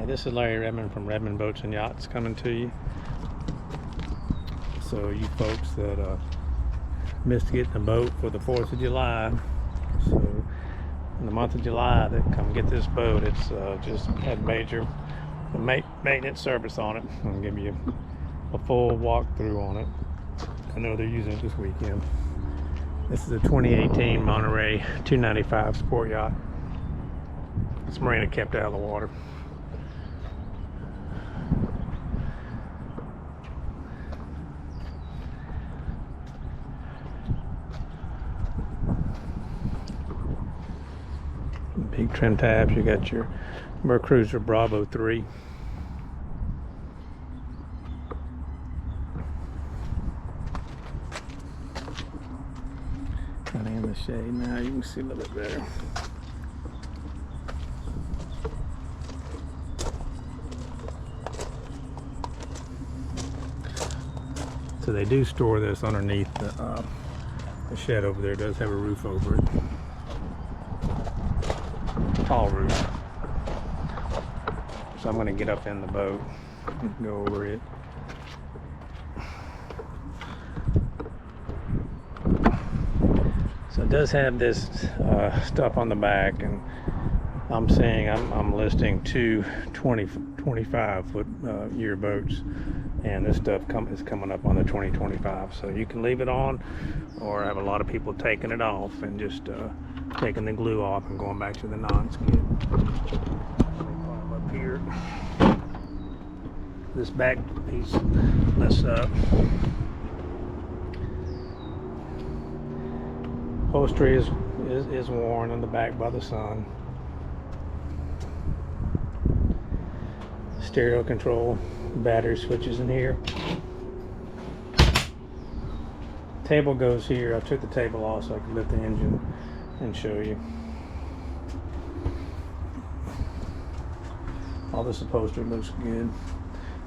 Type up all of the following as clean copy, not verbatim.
Hey, this is Larry Redmond from Redmond Boats and Yachts coming to you. So you folks that missed getting a boat for the 4th of July, so in the month of July, they come get this boat. It's just had major maintenance service on it. I'm gonna give you a full walkthrough on it. I know they're using it this weekend. This is a 2018 Monterey 295 sport yacht. This marina kept out of the water. Big trim tabs. You got your MerCruiser Bravo 3. Kind of in the shade now. You can see a little bit better. So they do store this underneath the shed over there. It does have a roof over it. Tall roof. So I'm going to get up in the boat and go over it. So it does have this stuff on the back, and I'm saying I'm listing two 25 foot year boats, and this stuff is coming up on the 2025. So you can leave it on, or have a lot of people taking it off and just taking the glue off and going back to the non-skid. Up here, this back piece lifts up. Upholstery is worn in the back by the sun. Stereo control, battery switches in here. Table goes here. I took the table off so I could lift the engine and show you. All this upholstery looks good.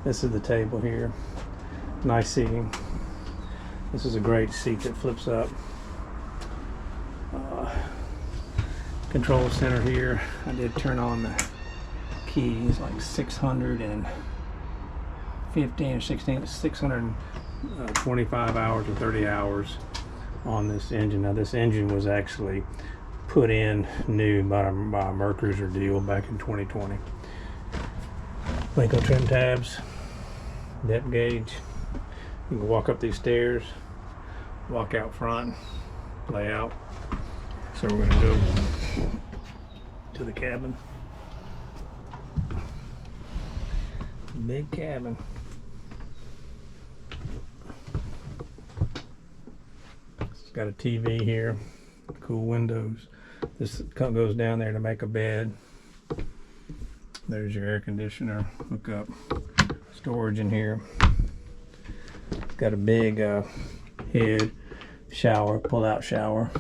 This is the table here. Nice seating. This is a great seat that flips up. Control center here. I did turn on the keys, like 615 or 16, 625 hours or 30 hours on this engine. Now this engine was actually put in new by a MerCruiser deal back in 2020. Lincoln trim tabs, depth gauge. You can walk up these stairs, walk out front, lay out. So we're going to go to the cabin. Big cabin. It's got a TV here, cool windows. This goes down there to make a bed. There's your air conditioner, hook up, storage in here. It's got a big head shower, pull out shower.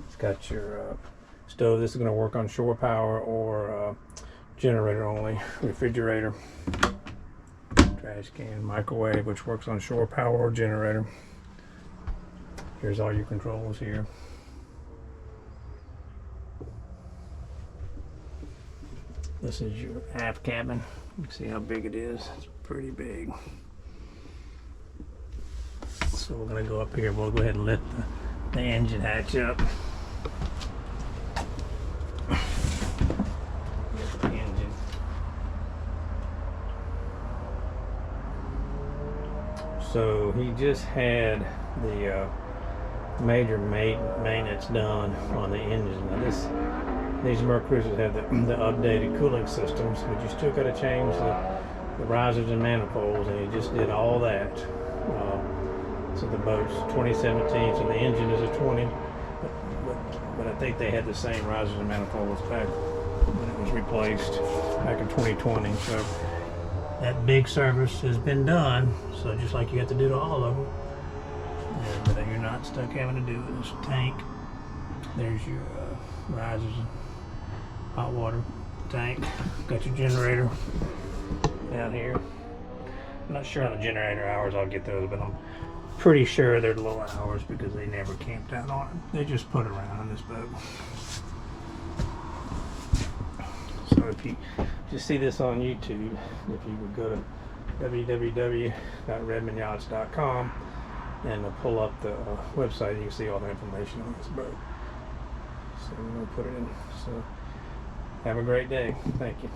It's got your stove. This is going to work on shore power or generator only. Refrigerator, trash can, microwave, which works on shore power or generator. Here's all your controls here. This is your aft cabin. You can see how big it is. It's pretty big. So we're going to go up here. We'll go ahead and lift the engine hatch up. Here's the engine. So he just had the major maintenance done on the engine. Now these MerCruisers have the updated cooling systems, but you still got to change the risers and manifolds, and he just did all that. So the boat's 2017, so the engine is a 20, but I think they had the same risers and manifolds back when it was replaced back in 2020. So that big service has been done, so just like you have to do to all of them, but you're not stuck having to do it. This tank, there's your risers, hot water tank, got your generator down here. I'm not sure on the generator hours, I'll get those, but I'm pretty sure they're low hours because they never camped out on it. They just put around in this boat. if you just see this on YouTube, if you would go to www.redmondyachts.com and pull up the website, you can see all the information on this boat. So I'm going to put it in. So have a great day. Thank you.